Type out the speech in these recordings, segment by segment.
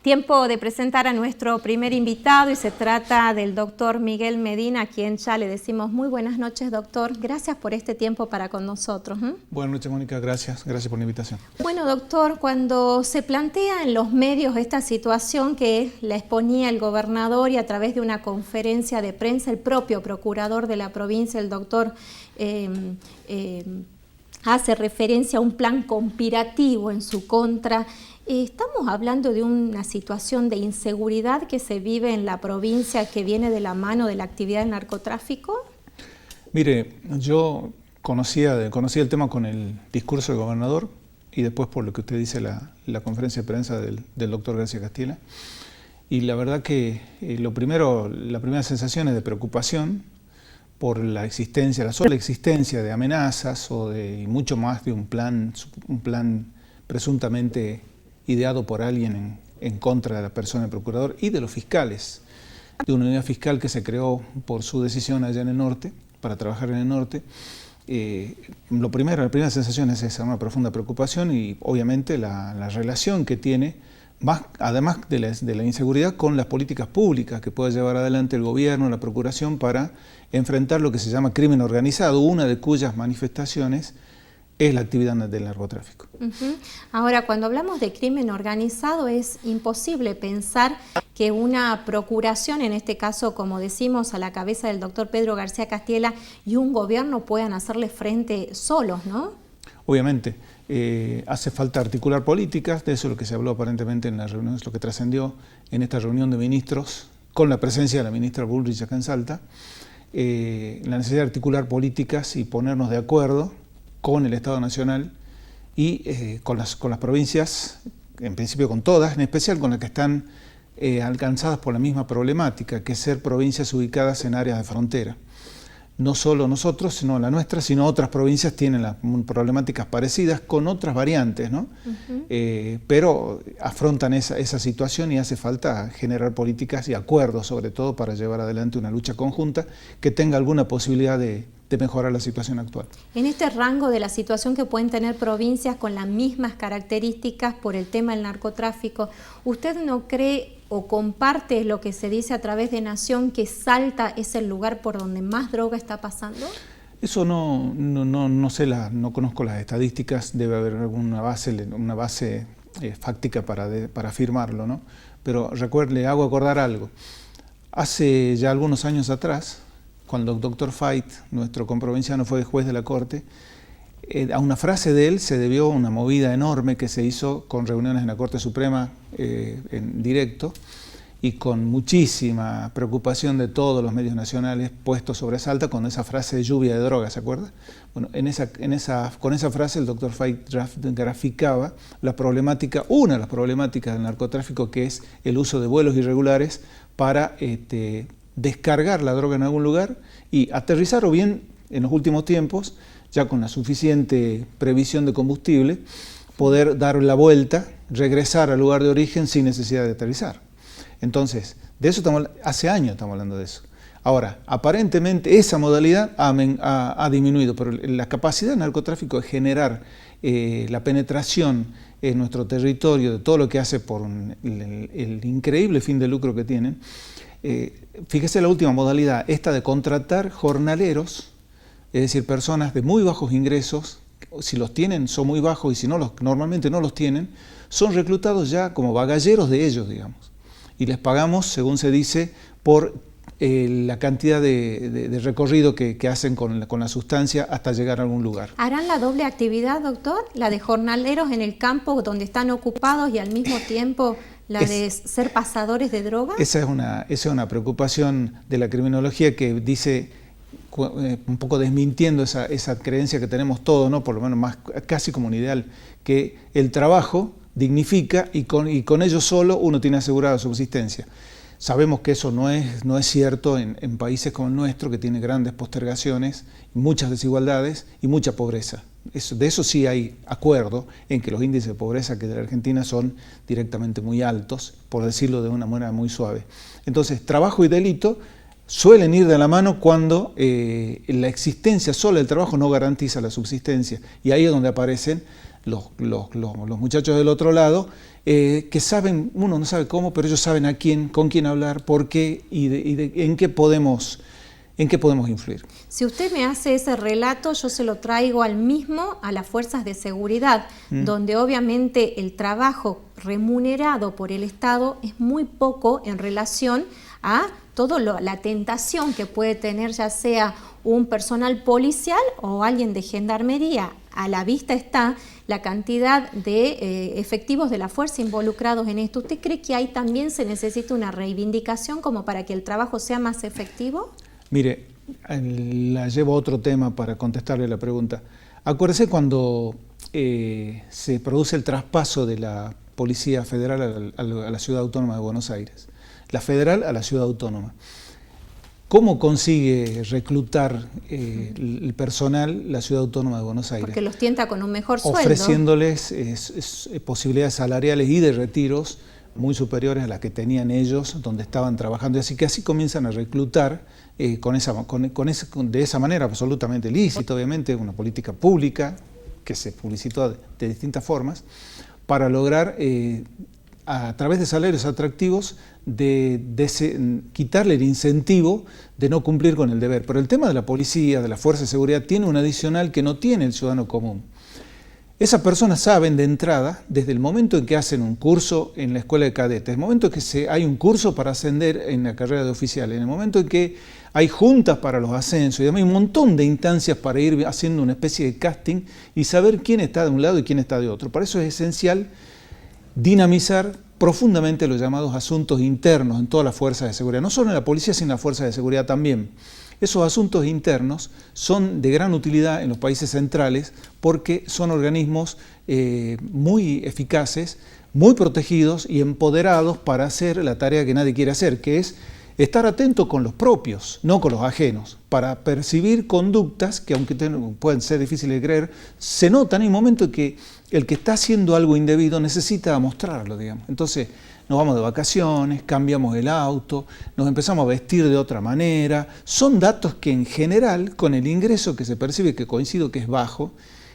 Tiempo de presentar a nuestro primer invitado y se trata del doctor Miguel Medina, a quien ya le decimos muy buenas noches, doctor. Gracias por este tiempo para con nosotros. Buenas noches, Mónica. Gracias por la invitación. Bueno, doctor, cuando se plantea en los medios esta situación que la exponía el gobernador y a través de una conferencia de prensa el propio procurador de la provincia, el doctor hace referencia a un plan conspirativo en su contra. ¿Estamos hablando de una situación de inseguridad que se vive en la provincia que viene de la mano de la actividad del narcotráfico? Mire, yo conocía el tema con el discurso del gobernador y después por lo que usted dice la conferencia de prensa del doctor García Castiela. Y la verdad que la primera sensación es de preocupación por la sola existencia de amenazas y mucho más de un plan presuntamente ideado por alguien en contra de la persona del procurador y de los fiscales, de una unidad fiscal que se creó por su decisión allá en el norte, para trabajar en el norte. La primera sensación es esa, una profunda preocupación y obviamente la relación que tiene, además de la inseguridad, con las políticas públicas que puede llevar adelante el gobierno, la procuración, para enfrentar lo que se llama crimen organizado, una de cuyas manifestaciones es la actividad del narcotráfico. Ahora, cuando hablamos de crimen organizado, es imposible pensar que una procuración, en este caso, como decimos, a la cabeza del doctor Pedro García Castiela, y un gobierno puedan hacerle frente solos, ¿no? Obviamente, hace falta articular políticas, de eso es lo que se habló aparentemente en la reunión, es lo que trascendió en esta reunión de ministros, con la presencia de la ministra Bullrich acá en Salta, la necesidad de articular políticas y ponernos de acuerdo con el Estado Nacional y con las provincias, en principio con todas, en especial con las que están alcanzadas por la misma problemática, que es ser provincias ubicadas en áreas de frontera. No solo nosotros, sino la nuestra, sino otras provincias tienen las problemáticas parecidas con otras variantes, ¿no? Pero afrontan esa situación y hace falta generar políticas y acuerdos, sobre todo para llevar adelante una lucha conjunta que tenga alguna posibilidad de mejorar la situación actual. En este rango de la situación que pueden tener provincias con las mismas características por el tema del narcotráfico, ¿usted no cree o comparte lo que se dice a través de Nación, que Salta es el lugar por donde más droga está pasando? Eso no sé, no conozco las estadísticas, debe haber alguna base fáctica para afirmarlo, ¿no? Pero le hago acordar algo. Hace ya algunos años atrás, cuando el doctor Fait, nuestro comprovinciano, fue juez de la Corte, a una frase de él se debió una movida enorme que se hizo con reuniones en la Corte Suprema en directo y con muchísima preocupación de todos los medios nacionales puestos sobre Salta con esa frase de lluvia de drogas, ¿se acuerda? Bueno, con esa frase el doctor Fait graficaba una de las problemáticas del narcotráfico, que es el uso de vuelos irregulares para descargar la droga en algún lugar y aterrizar, o bien en los últimos tiempos, ya con la suficiente previsión de combustible, poder dar la vuelta, regresar al lugar de origen sin necesidad de aterrizar. Entonces, hace años estamos hablando de eso. Ahora, aparentemente esa modalidad ha disminuido, pero la capacidad del narcotráfico de generar la penetración en nuestro territorio de todo lo que hace por el increíble fin de lucro que tienen. Fíjese la última modalidad, esta de contratar jornaleros, es decir, personas de muy bajos ingresos, si los tienen son muy bajos y si no normalmente no los tienen, son reclutados ya como bagalleros de ellos, digamos. Y les pagamos, según se dice, por la cantidad de recorrido que hacen con la sustancia hasta llegar a algún lugar. ¿Harán la doble actividad, doctor? ¿La de jornaleros en el campo donde están ocupados y al mismo tiempo la de ser pasadores de droga? Esa es una preocupación de la criminología que dice, un poco desmintiendo esa creencia que tenemos todos, ¿no? Por lo menos casi como un ideal, que el trabajo dignifica y con ello solo uno tiene asegurada su subsistencia. Sabemos que eso no es cierto en países como el nuestro, que tiene grandes postergaciones, muchas desigualdades y mucha pobreza. De eso sí hay acuerdo en que los índices de pobreza que de la Argentina son directamente muy altos, por decirlo de una manera muy suave. Entonces, trabajo y delito suelen ir de la mano cuando la existencia sola del trabajo no garantiza la subsistencia. Y ahí es donde aparecen los muchachos del otro lado, que saben, uno no sabe cómo, pero ellos saben a quién, con quién hablar, por qué en qué podemos influir. Si usted me hace ese relato, yo se lo traigo al mismo a las fuerzas de seguridad, donde obviamente el trabajo remunerado por el Estado es muy poco en relación a la tentación que puede tener ya sea un personal policial o alguien de gendarmería. A la vista está la cantidad de efectivos de la fuerza involucrados en esto. ¿Usted cree que ahí también se necesita una reivindicación como para que el trabajo sea más efectivo? Mire, la llevo a otro tema para contestarle la pregunta. Acuérdese cuando se produce el traspaso de la Policía Federal a la Ciudad Autónoma de Buenos Aires, la Federal a la Ciudad Autónoma. ¿Cómo consigue reclutar el personal la Ciudad Autónoma de Buenos Aires? Porque los tienta con un mejor sueldo. Ofreciéndoles posibilidades salariales y de retiros muy superiores a las que tenían ellos donde estaban trabajando. Así que así comienzan a reclutar de esa manera absolutamente lícita, obviamente, una política pública que se publicitó de distintas formas para lograr, a través de salarios atractivos, quitarle el incentivo de no cumplir con el deber. Pero el tema de la policía, de la fuerza de seguridad, tiene un adicional que no tiene el ciudadano común. Esas personas saben de entrada, desde el momento en que hacen un curso en la escuela de cadetes, el momento en que hay un curso para ascender en la carrera de oficial, en el momento en que hay juntas para los ascensos y demás, hay un montón de instancias para ir haciendo una especie de casting y saber quién está de un lado y quién está de otro. Para eso es esencial dinamizar profundamente los llamados asuntos internos en todas las fuerzas de seguridad, no solo en la policía, sino en las fuerzas de seguridad también. Esos asuntos internos son de gran utilidad en los países centrales porque son organismos muy eficaces, muy protegidos y empoderados para hacer la tarea que nadie quiere hacer, que es estar atento con los propios, no con los ajenos, para percibir conductas que, aunque pueden ser difíciles de creer, se notan en un momento en que el que está haciendo algo indebido necesita mostrarlo, digamos. Entonces, nos vamos de vacaciones, cambiamos el auto, nos empezamos a vestir de otra manera. Son datos que en general, con el ingreso que se percibe, que coincido que es bajo,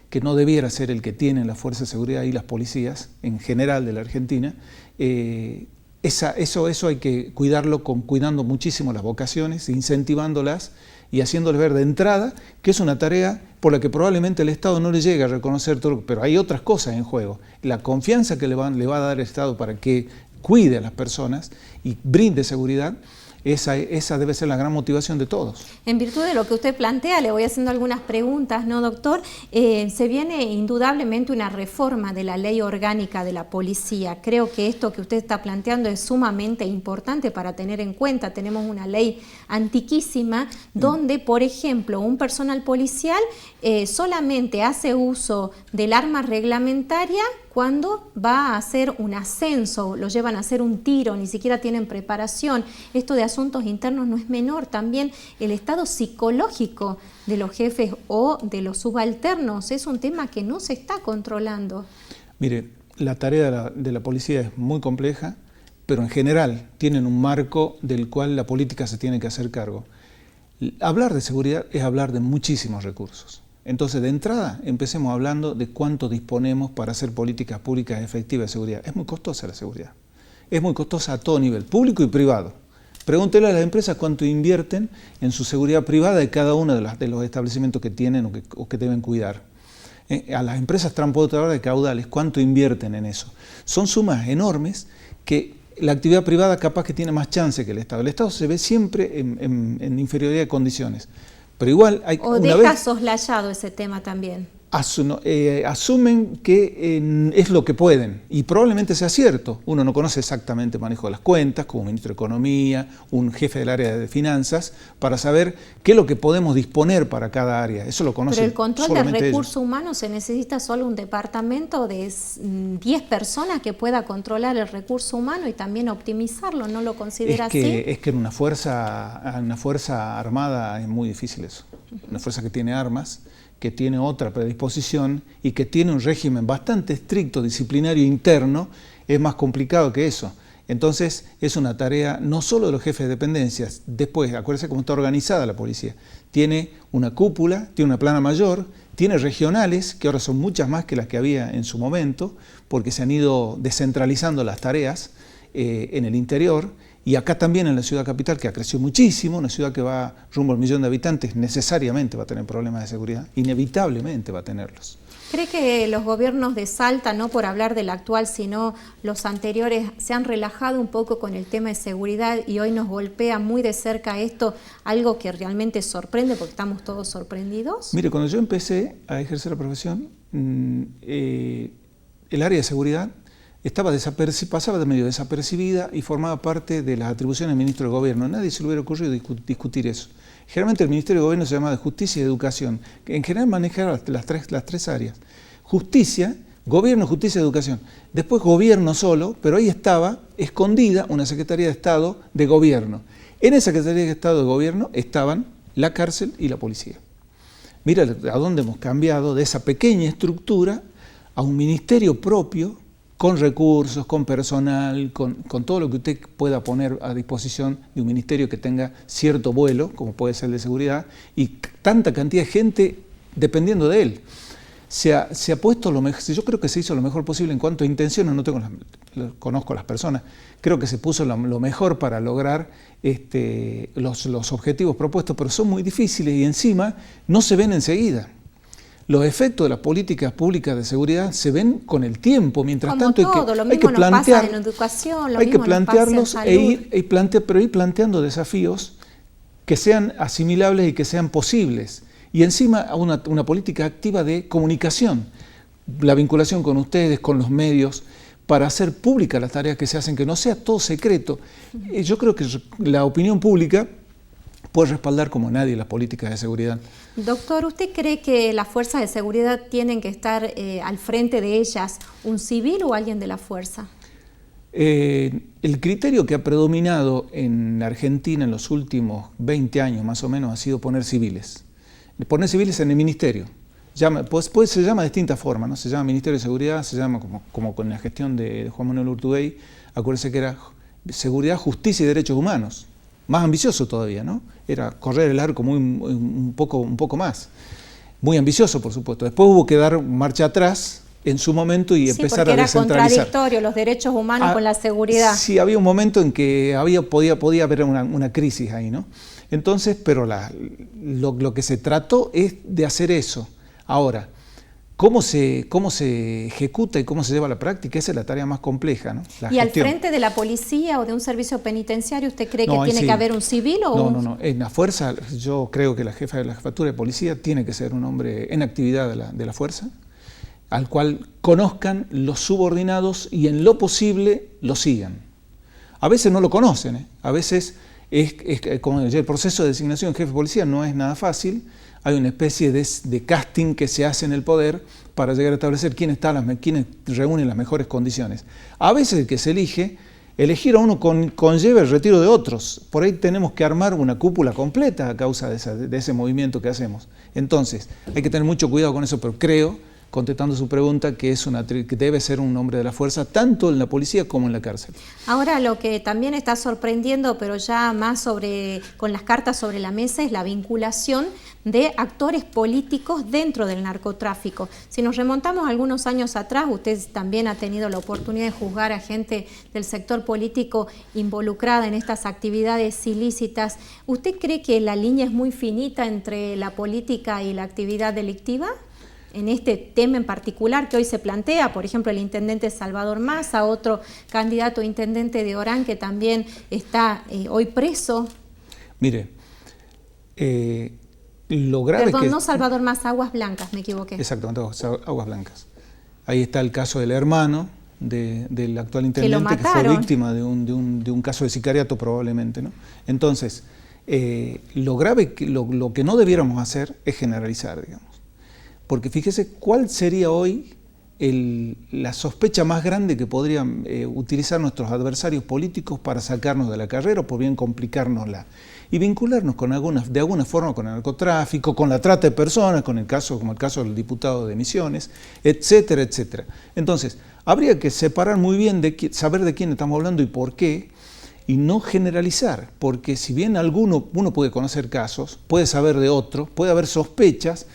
que no debiera ser el que tienen las fuerzas de seguridad y las policías, en general de la Argentina, eso hay que cuidarlo cuidando muchísimo las vocaciones, incentivándolas y haciéndoles ver de entrada que es una tarea por la que probablemente el Estado no le llegue a reconocer todo, pero hay otras cosas en juego. La confianza que le va a dar el Estado para que cuide a las personas y brinde seguridad, esa debe ser la gran motivación de todos. En virtud de lo que usted plantea, le voy haciendo algunas preguntas, ¿no, doctor? Se viene indudablemente una reforma de la ley orgánica de la policía. Creo que esto que usted está planteando es sumamente importante para tener en cuenta. Tenemos una ley antiquísima donde, por ejemplo, un personal policial solamente hace uso del arma reglamentaria cuando va a hacer un ascenso, lo llevan a hacer un tiro, ni siquiera tienen preparación. Esto de asuntos internos no es menor. También el estado psicológico de los jefes o de los subalternos es un tema que no se está controlando. Mire, la tarea de la policía es muy compleja, pero en general tienen un marco del cual la política se tiene que hacer cargo. Hablar de seguridad es hablar de muchísimos recursos. Entonces, de entrada, empecemos hablando de cuánto disponemos para hacer políticas públicas efectivas de seguridad. Es muy costosa la seguridad. Es muy costosa a todo nivel, público y privado. Pregúntele a las empresas cuánto invierten en su seguridad privada de cada uno de los establecimientos que tienen o que deben cuidar. A las empresas transportadoras de caudales, cuánto invierten en eso. Son sumas enormes que la actividad privada capaz que tiene más chance que el Estado. El Estado se ve siempre en inferioridad de condiciones. Pero igual hay o deja soslayado ese tema también. Asumen que es lo que pueden y probablemente sea cierto. Uno no conoce exactamente el manejo de las cuentas, como ministro de Economía, un jefe del área de finanzas, para saber qué es lo que podemos disponer para cada área. Eso lo conocen. Pero el control del recurso humano se necesita solo un departamento de 10 personas que pueda controlar el recurso humano y también optimizarlo. ¿No lo considera así? Es que en una fuerza armada es muy difícil eso. Una fuerza que tiene armas, que tiene otra predisposición y que tiene un régimen bastante estricto, disciplinario interno, es más complicado que eso. Entonces es una tarea no solo de los jefes de dependencias, después, acuérdense cómo está organizada la policía. Tiene una cúpula, tiene una plana mayor, tiene regionales, que ahora son muchas más que las que había en su momento, porque se han ido descentralizando las tareas en el interior, y acá también en la ciudad capital, que ha crecido muchísimo, una ciudad que va rumbo al 1.000.000 de habitantes, necesariamente va a tener problemas de seguridad, inevitablemente va a tenerlos. ¿Cree que los gobiernos de Salta, no por hablar del actual, sino los anteriores, se han relajado un poco con el tema de seguridad y hoy nos golpea muy de cerca esto, algo que realmente sorprende porque estamos todos sorprendidos? Mire, cuando yo empecé a ejercer la profesión, el área de seguridad pasaba de medio desapercibida y formaba parte de las atribuciones del ministro de Gobierno. Nadie se le hubiera ocurrido discutir eso. Generalmente el Ministerio de Gobierno se llama de Justicia y Educación, que en general manejaba las tres áreas. Justicia, Gobierno, Justicia y Educación. Después Gobierno solo, pero ahí estaba escondida una Secretaría de Estado de Gobierno. En esa Secretaría de Estado de Gobierno estaban la cárcel y la policía. Mira a dónde hemos cambiado de esa pequeña estructura a un ministerio propio, con recursos, con personal, con todo lo que usted pueda poner a disposición de un ministerio que tenga cierto vuelo, como puede ser el de seguridad, y tanta cantidad de gente dependiendo de él. Se ha puesto lo mejor, yo creo que se hizo lo mejor posible en cuanto a intenciones, conozco a las personas, creo que se puso lo mejor para lograr los objetivos propuestos, pero son muy difíciles y encima no se ven enseguida. Los efectos de las políticas públicas de seguridad se ven con el tiempo, mientras como tanto todo, hay que plantear, en educación, hay que plantearlos pero ir planteando desafíos que sean asimilables y que sean posibles. Y encima una política activa de comunicación, la vinculación con ustedes, con los medios, para hacer públicas las tareas que se hacen, que no sea todo secreto. Yo creo que la opinión pública puede respaldar como nadie las políticas de seguridad. Doctor, ¿usted cree que las fuerzas de seguridad tienen que estar al frente de ellas un civil o alguien de la fuerza? El criterio que ha predominado en Argentina en los últimos 20 años más o menos ha sido poner civiles. Poner civiles en el ministerio. Se llama de distintas formas, ¿no? Se llama Ministerio de Seguridad, se llama como con la gestión de Juan Manuel Urtubey, acuérdense que era Seguridad, Justicia y Derechos Humanos. Más ambicioso todavía, ¿no? Era correr el arco un poco más. Muy ambicioso, por supuesto. Después hubo que dar marcha atrás en su momento y empezar a descentralizar. Era contradictorio los derechos humanos con la seguridad. Sí, había un momento en que podía haber una crisis ahí, ¿no? Entonces, pero lo que se trató es de hacer eso. Ahora, ¿cómo se ejecuta y cómo se lleva a la práctica? Esa es la tarea más compleja, ¿no? ¿Y al frente de la policía o de un servicio penitenciario usted cree que tiene que haber un civil o No. En la fuerza, yo creo que la jefa de la jefatura de policía tiene que ser un hombre en actividad de la fuerza, al cual conozcan los subordinados y en lo posible lo sigan. A veces no lo conocen, a veces como el proceso de designación de jefe de policía no es nada fácil. Hay una especie de casting que se hace en el poder para llegar a establecer quiénes reúnen las mejores condiciones. A veces el que se elegir a uno conlleva el retiro de otros. Por ahí tenemos que armar una cúpula completa a causa de ese movimiento que hacemos. Entonces, hay que tener mucho cuidado con eso, pero creo, contestando su pregunta, que debe ser un hombre de la fuerza, tanto en la policía como en la cárcel. Ahora, lo que también está sorprendiendo, pero ya más con las cartas sobre la mesa, es la vinculación de actores políticos dentro del narcotráfico. Si nos remontamos algunos años atrás, usted también ha tenido la oportunidad de juzgar a gente del sector político involucrada en estas actividades ilícitas. ¿Usted cree que la línea es muy finita entre la política y la actividad delictiva? En este tema en particular que hoy se plantea, por ejemplo, el intendente Salvador Massa, otro candidato a intendente de Orán que también está hoy preso. Mire, lo grave Perdón, es que... no Salvador Massa, Aguas Blancas, me equivoqué. Exactamente, Aguas Blancas. Ahí está el caso del hermano del actual intendente que fue víctima de un caso de sicariato probablemente, ¿no? Entonces, lo grave, lo que no debiéramos hacer es generalizar, digamos. Porque fíjese cuál sería hoy la sospecha más grande que podrían utilizar nuestros adversarios políticos para sacarnos de la carrera o por bien complicárnosla y vincularnos de alguna forma con el narcotráfico, con la trata de personas, como el caso del diputado de Misiones, etcétera, etcétera. Entonces, habría que separar muy bien, saber de quién estamos hablando y por qué, y no generalizar, porque si bien uno puede conocer casos, puede saber de otros, puede haber sospechas,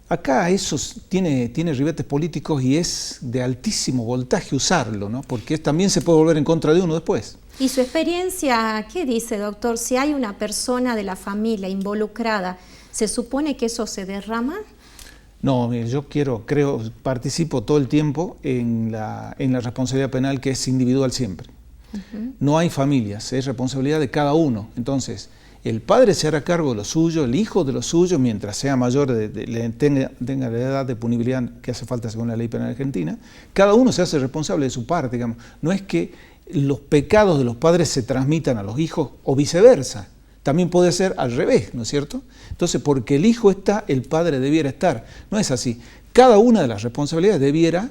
acá eso tiene ribetes políticos y es de altísimo voltaje usarlo, ¿no? Porque también se puede volver en contra de uno después. ¿Y su experiencia qué dice, doctor? Si hay una persona de la familia involucrada, ¿se supone que eso se derrama? No, mire, yo participo todo el tiempo en la responsabilidad penal, que es individual siempre. No hay familias, es responsabilidad de cada uno. Entonces, el padre se hará cargo de lo suyo, el hijo de lo suyo, mientras sea mayor, tenga la edad de punibilidad que hace falta según la ley penal argentina. Cada uno se hace responsable de su parte, digamos. No es que los pecados de los padres se transmitan a los hijos o viceversa. También puede ser al revés, ¿no es cierto? Entonces, porque el hijo está, el padre debiera estar. No es así. Cada una de las responsabilidades debiera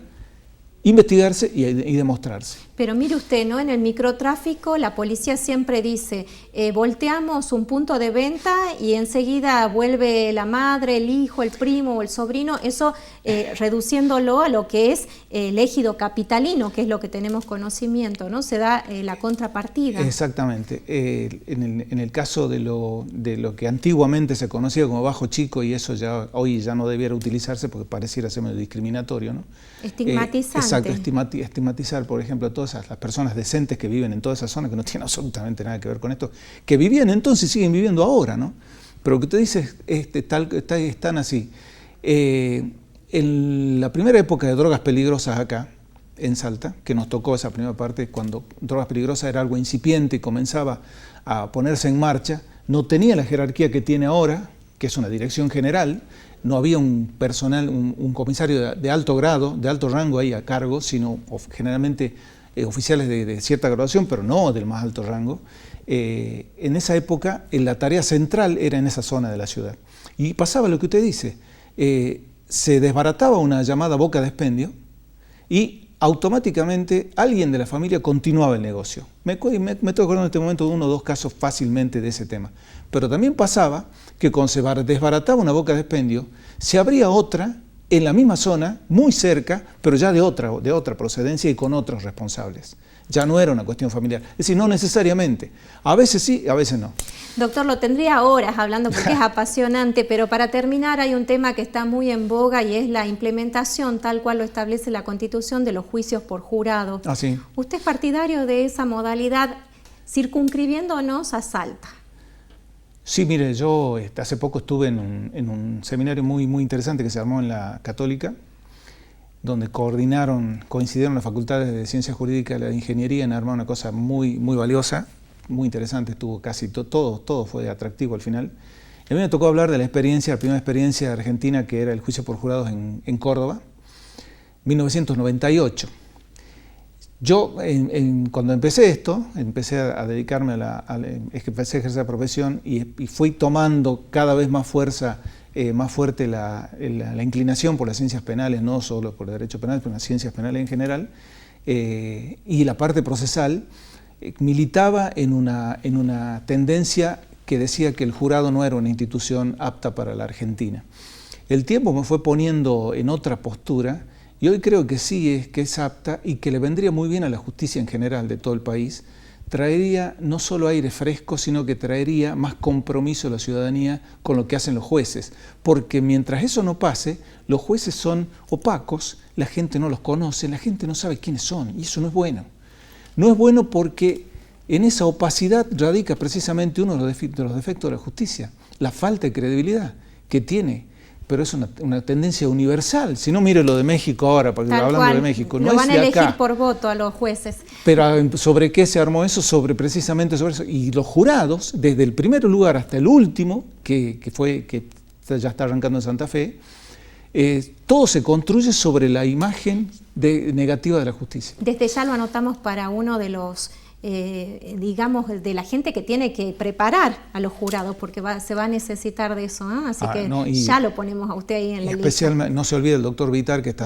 investigarse y demostrarse. Pero mire usted, ¿no? En el microtráfico la policía siempre dice, volteamos un punto de venta y enseguida vuelve la madre, el hijo, el primo o el sobrino, eso reduciéndolo a lo que es el ejido capitalino, que es lo que tenemos conocimiento, ¿no? Se da la contrapartida. Exactamente. En el caso de lo que antiguamente se conocía como bajo chico, y eso hoy ya no debiera utilizarse porque pareciera ser medio discriminatorio, ¿no? Estigmatizante. Exacto, estigmatizar, por ejemplo, a todas las personas decentes que viven en toda esa zona, que no tienen absolutamente nada que ver con esto, que vivían entonces y siguen viviendo ahora, ¿no? Pero lo que usted dice están así. En la primera época de drogas peligrosas acá, en Salta, que nos tocó esa primera parte, cuando drogas peligrosas era algo incipiente y comenzaba a ponerse en marcha, no tenía la jerarquía que tiene ahora, que es una dirección general, no había un personal, un comisario de alto grado, de alto rango ahí a cargo, sino generalmente oficiales de cierta graduación, pero no del más alto rango. En esa época la tarea central era en esa zona de la ciudad. Y pasaba lo que usted dice, se desbarataba una llamada boca de expendio y automáticamente alguien de la familia continuaba el negocio. Me estoy acordando en este momento de 1 o 2 casos fácilmente de ese tema. Pero también pasaba que cuando se desbarataba una boca de expendio, se abría otra en la misma zona, muy cerca, pero ya de otra procedencia y con otros responsables. Ya no era una cuestión familiar. Es decir, no necesariamente. A veces sí, a veces no. Doctor, lo tendría horas hablando porque es apasionante, pero para terminar hay un tema que está muy en boga y es la implementación tal cual lo establece la Constitución de los juicios por jurado. Ah, sí. ¿Usted es partidario de esa modalidad circunscribiéndonos a Salta? Sí, mire, yo hace poco estuve en un seminario muy interesante que se armó en la Católica, donde coincidieron las facultades de Ciencias Jurídicas y la de Ingeniería en armar una cosa muy valiosa, muy interesante, estuvo casi todo fue atractivo al final. Y a mí me tocó hablar de la primera experiencia argentina, que era el juicio por jurados en Córdoba, 1998. Yo, cuando empecé esto, empecé a dedicarme empecé a ejercer la profesión y fui tomando cada vez más fuerza, más fuerte la inclinación por las ciencias penales, no solo por el derecho penal, pero las ciencias penales en general, y la parte procesal, militaba en una tendencia que decía que el jurado no era una institución apta para la Argentina. El tiempo me fue poniendo en otra postura, y hoy creo que sí que es apta y que le vendría muy bien a la justicia en general de todo el país. Traería no solo aire fresco, sino que traería más compromiso a la ciudadanía con lo que hacen los jueces. Porque mientras eso no pase, los jueces son opacos, la gente no los conoce, la gente no sabe quiénes son, y eso no es bueno. No es bueno porque en esa opacidad radica precisamente uno de los defectos de la justicia, la falta de credibilidad que tiene. Pero es una tendencia universal. Si no, mire lo de México ahora, porque hablando de México, no es de acá. Lo van a elegir por voto a los jueces. Pero ¿sobre qué se armó eso? Precisamente sobre eso. Y los jurados, desde el primer lugar hasta el último, que ya está arrancando en Santa Fe, todo se construye sobre la imagen negativa de la justicia. Desde ya lo anotamos para uno de los digamos, de la gente que tiene que preparar a los jurados, porque se va a necesitar de eso, ¿eh? Así que ya lo ponemos a usted ahí en la lista. Especialmente, no se olvide el doctor Vitar, que está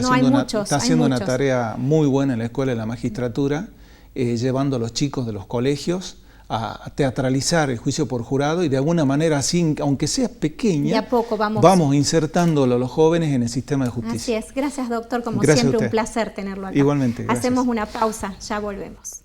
haciendo una tarea muy buena en la Escuela de la Magistratura, llevando a los chicos de los colegios a teatralizar el juicio por jurado y de alguna manera, así, aunque sea pequeña, de a poco vamos insertándolo a los jóvenes en el sistema de justicia. Así es. Gracias, doctor. Como siempre, un placer tenerlo acá. Igualmente. Gracias. Hacemos una pausa, ya volvemos.